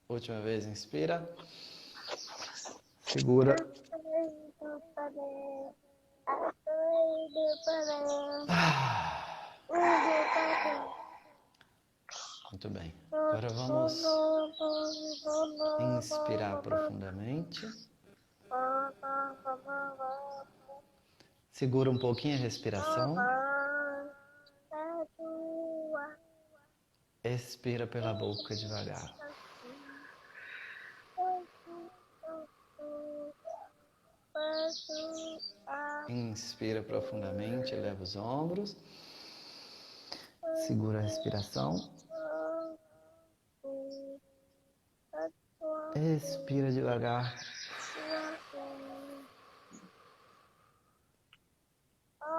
Última vez, inspira. Segura. Muito bem. Agora vamos inspirar profundamente. Segura um pouquinho a respiração. Expira pela boca devagar. Inspira profundamente, eleva os ombros. Segura a respiração. Expira devagar.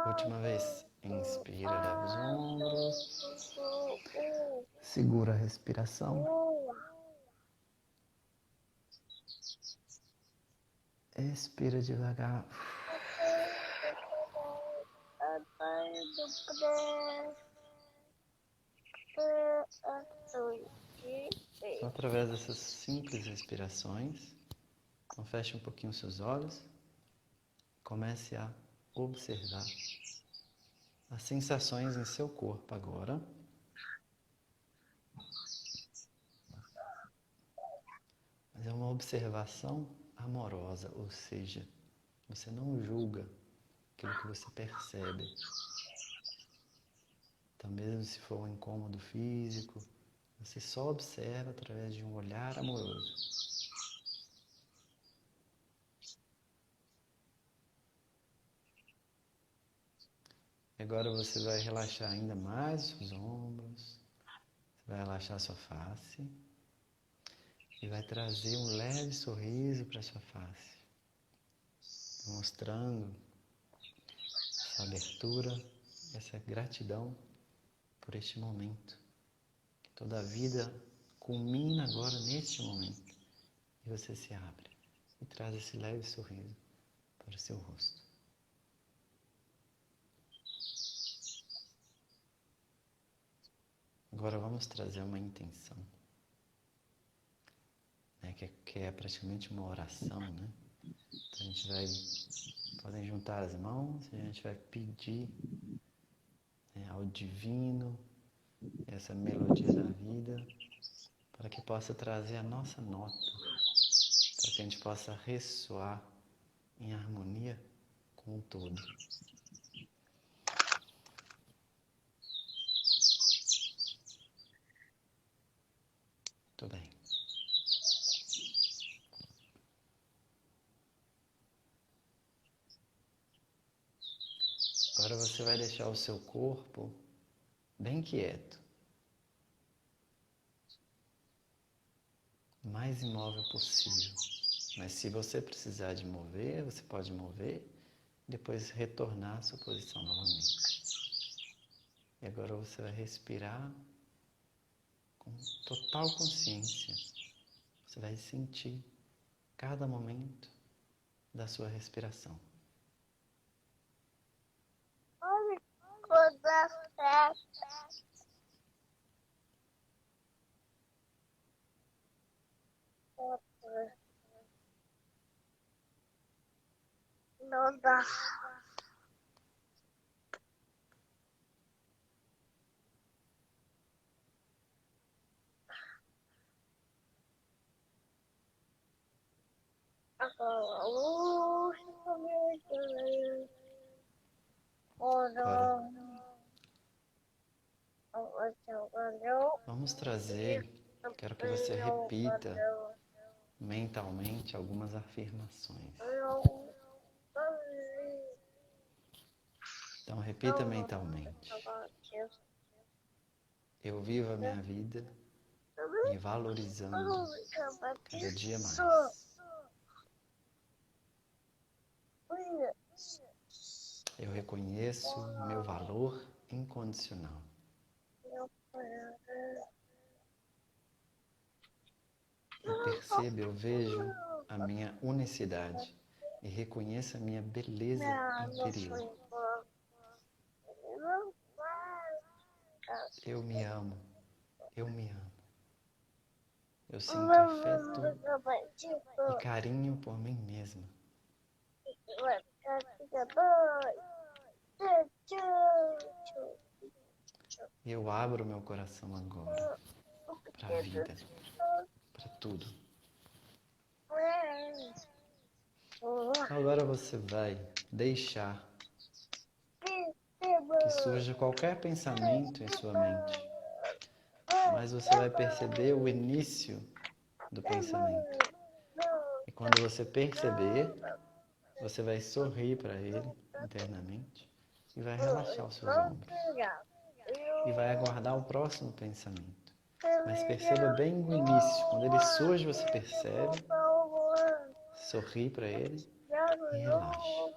Última vez. Inspira, eleva os ombros. Segura a respiração. Expira devagar. Só através dessas simples respirações, então feche um pouquinho os seus olhos, comece a observar as sensações em seu corpo agora. Mas é uma observação amorosa, ou seja, você não julga aquilo que você percebe. Então, mesmo se for um incômodo físico, você só observa através de um olhar amoroso. Agora você vai relaxar ainda mais os ombros, você vai relaxar a sua face e vai trazer um leve sorriso para a sua face, mostrando essa abertura, essa gratidão por este momento. Que toda a vida culmina agora neste momento e você se abre e traz esse leve sorriso para o seu rosto. Agora vamos trazer uma intenção, né, que é praticamente uma oração, né? Então a gente vai, podem juntar as mãos e a gente vai pedir, né, ao divino essa melodia da vida para que possa trazer a nossa nota, para que a gente possa ressoar em harmonia com o todo. Muito bem. Agora você vai deixar o seu corpo bem quieto, o mais imóvel possível. Mas se você precisar de mover, você pode mover e depois retornar à sua posição novamente. E agora você vai respirar com total consciência. Você vai sentir cada momento da sua respiração. Não dá. Vamos trazer, quero que você repita mentalmente algumas afirmações. Então repita mentalmente. Eu vivo a minha vida me valorizando cada dia mais. Eu reconheço meu valor incondicional. Eu percebo, eu vejo a minha unicidade e reconheço a minha beleza interior. Eu me amo, eu me amo. Eu sinto afeto e carinho por mim mesma. Eu abro meu coração agora para a vida, para tudo. Agora você vai deixar que surja qualquer pensamento em sua mente, mas você vai perceber o início do pensamento. E quando você perceber, você vai sorrir para ele internamente e vai relaxar os seus ombros. E vai aguardar o próximo pensamento. Mas perceba bem o início. Quando ele surge, você percebe, sorri para ele e relaxe.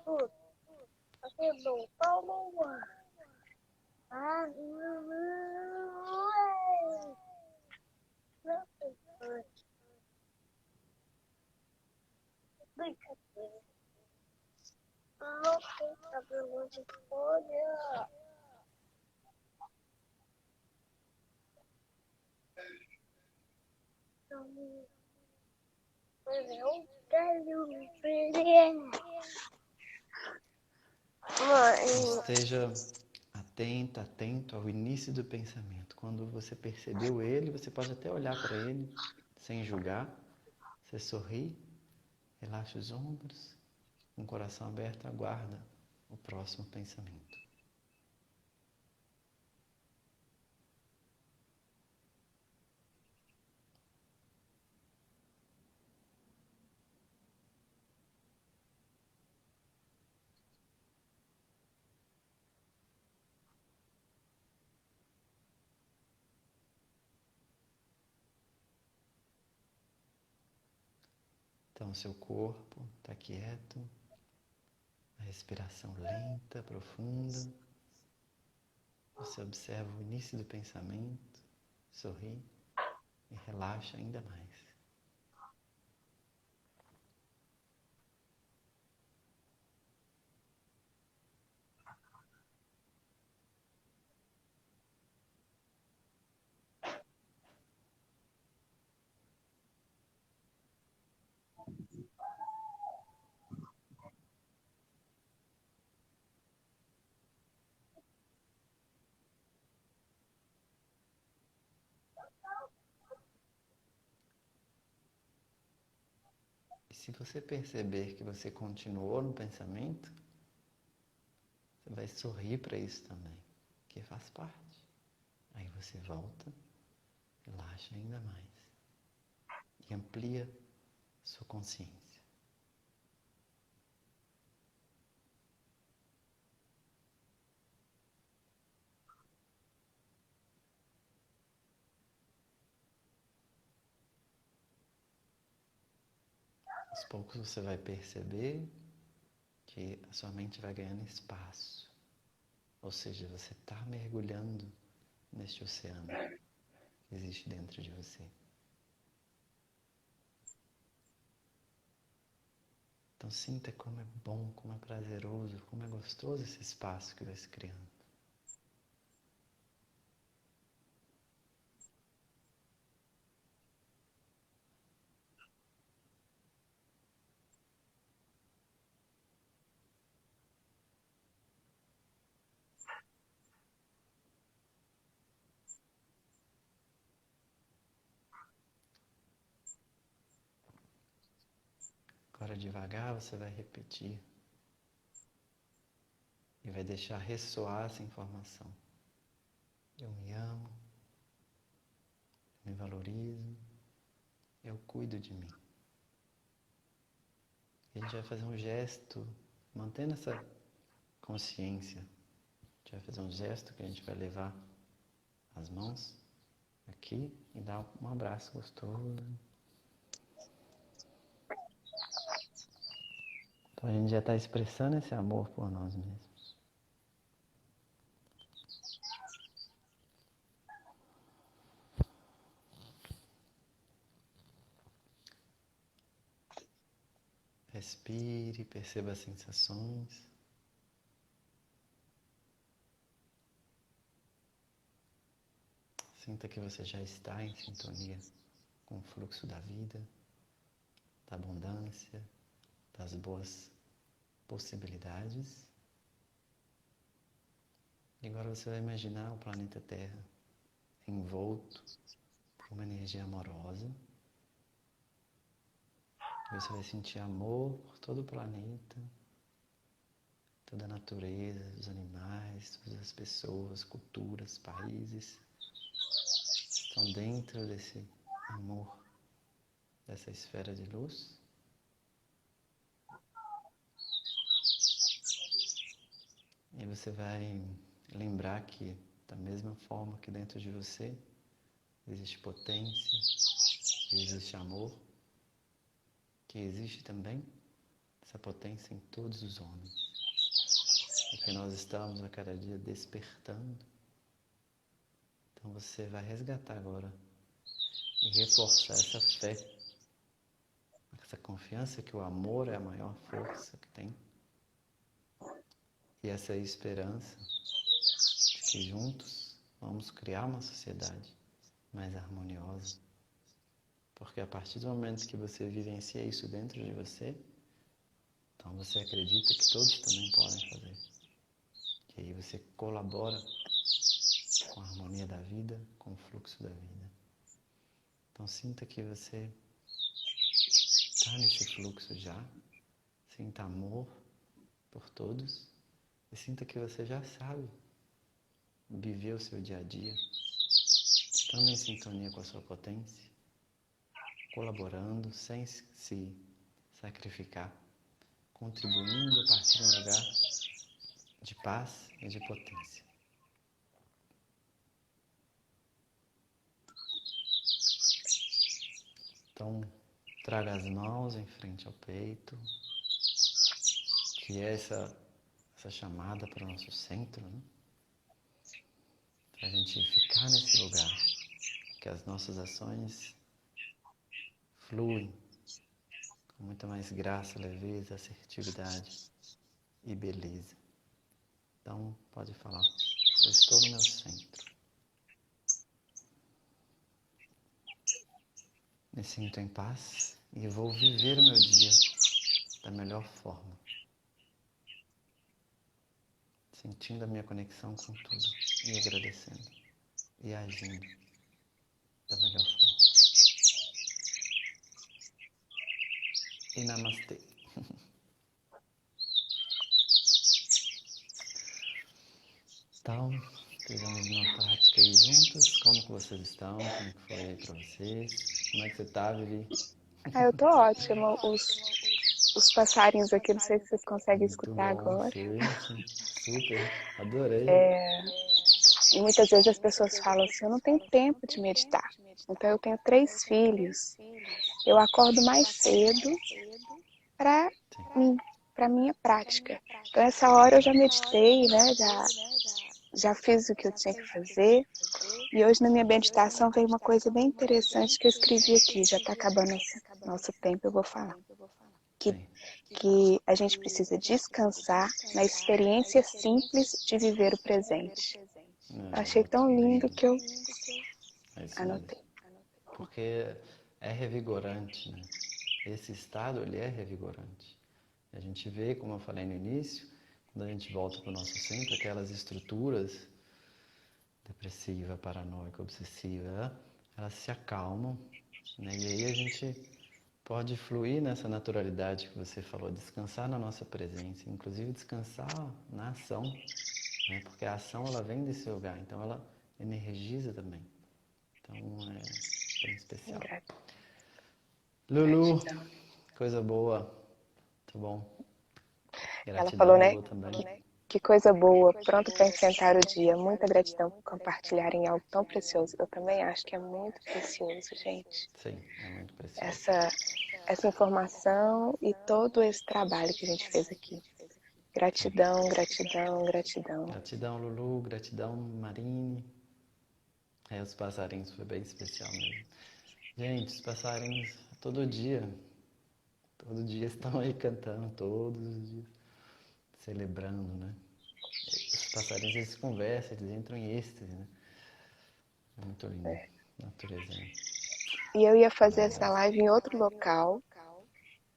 Não tem cabelo de folha. Eu quero ver. Esteja atenta, atento ao início do pensamento. Quando você percebeu ele, você pode até olhar para ele sem julgar. Você sorri Relaxa os ombros, com o coração aberto, aguarda o próximo pensamento. Então, seu corpo está quieto, a respiração lenta, profunda. Você observa o início do pensamento, sorri e relaxa ainda mais. E se você perceber que você continuou no pensamento, você vai sorrir para isso também, que faz parte. Aí você volta, relaxa ainda mais e amplia sua consciência. Aos poucos você vai perceber que a sua mente vai ganhando espaço. Ou seja, você está mergulhando neste oceano que existe dentro de você. Então sinta como é bom, como é prazeroso, como é gostoso esse espaço que vai se criando. Agora devagar você vai repetir e vai deixar ressoar essa informação. Eu me amo, eu me valorizo, eu cuido de mim. E a gente vai fazer um gesto, mantendo essa consciência. A gente vai fazer um gesto que a gente vai levar as mãos aqui e dar um abraço gostoso. Então a gente já está expressando esse amor por nós mesmos. Respire, perceba as sensações. Sinta que você já está em sintonia com o fluxo da vida, da abundância, das boas possibilidades. E agora você vai imaginar o planeta Terra envolto por uma energia amorosa. Você vai sentir amor por todo o planeta, toda a natureza, os animais, todas as pessoas, culturas, países estão dentro desse amor, dessa esfera de luz. E você vai lembrar que, da mesma forma que dentro de você existe potência, existe amor, que existe também essa potência em todos os homens. E que nós estamos a cada dia despertando. Então você vai resgatar agora e reforçar essa fé, essa confiança que o amor é a maior força que tem. E essa esperança de que juntos vamos criar uma sociedade mais harmoniosa. Porque a partir do momento que você vivencia isso dentro de você, então você acredita que todos também podem fazer. E aí você colabora com a harmonia da vida, com o fluxo da vida. Então sinta que você está nesse fluxo já. Sinta amor por todos e sinta que você já sabe viver o seu dia a dia, estando em sintonia com a sua potência, colaborando sem se sacrificar, contribuindo a partir de um lugar de paz e de potência. Então, traga as mãos em frente ao peito, que é essa chamada para o nosso centro, né? Para a gente ficar nesse lugar, que as nossas ações fluem com muita mais graça, leveza, assertividade e beleza. Então, pode falar, eu estou no meu centro. Me sinto em paz e vou viver o meu dia da melhor forma. Sentindo a minha conexão com tudo e agradecendo e agindo da melhor forma. E namastê. Então, fizemos uma prática aí juntas. Como que vocês estão? Como que foi aí pra vocês? Como é que você tá, Vivi? Eu tô ótima. Os passarinhos aqui, não sei se vocês conseguem Muito escutar bom, agora. sim, super, adorei. E muitas vezes as pessoas falam assim, eu não tenho tempo de meditar. Então eu tenho 3 filhos. Eu acordo mais cedo para mim, para minha prática. Então essa hora eu já meditei, né? Já fiz o que eu tinha que fazer. E hoje na minha meditação veio uma coisa bem interessante que eu escrevi aqui. Já está acabando nosso tempo, eu vou falar. Que a gente precisa descansar na experiência simples de viver o presente. Achei tão lindo que eu anotei. Porque é revigorante, né? Esse estado, ele é revigorante. A gente vê, como eu falei no início, quando a gente volta para o nosso centro, aquelas estruturas depressiva, paranoica, obsessiva, elas se acalmam, né? E aí a gente pode fluir nessa naturalidade que você falou, descansar na nossa presença, inclusive descansar na ação, né? Porque a ação ela vem desse lugar, então ela energiza também. Então é bem especial. Lulu, coisa boa, tá bom. Ela Gratidão, falou, né? Lulu, também. Que coisa boa, pronto para enfrentar o dia. Muita gratidão por compartilharem algo tão precioso. Eu também acho que é muito precioso, gente. Sim, é muito precioso. Essa informação e todo esse trabalho que a gente fez aqui. Gratidão, gratidão, gratidão. Gratidão, Lulu, gratidão, Marine. Os passarinhos foi bem especial mesmo. Gente, os passarinhos todo dia estão aí cantando, todos os dias, celebrando, né? Os passarinhos, eles conversam, eles entram em êxtase, né? É muito lindo, natureza. Né? E eu ia fazer essa live em outro local,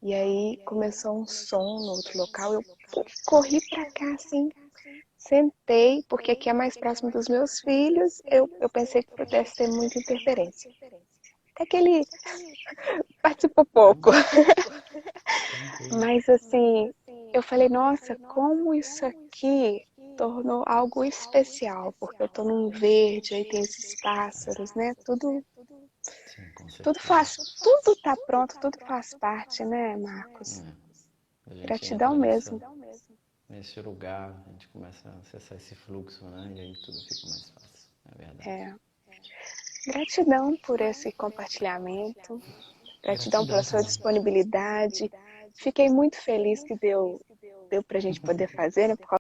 e aí começou um som no outro local, eu corri pra cá, assim, sentei, porque aqui é mais próximo dos meus filhos, eu pensei que pudesse ter muita interferência. Até que ele participou pouco. Mas assim, eu falei, nossa, como isso aqui tornou algo especial, porque eu tô num verde, aí tem esses pássaros, né? Tudo tá pronto, tudo faz parte, né, Marcos? Gratidão mesmo. Nesse lugar, a gente começa a acessar esse fluxo, né? E aí tudo fica mais fácil, é verdade. Gratidão por esse compartilhamento, gratidão pela sua disponibilidade. Fiquei muito feliz que deu pra gente poder fazer, né?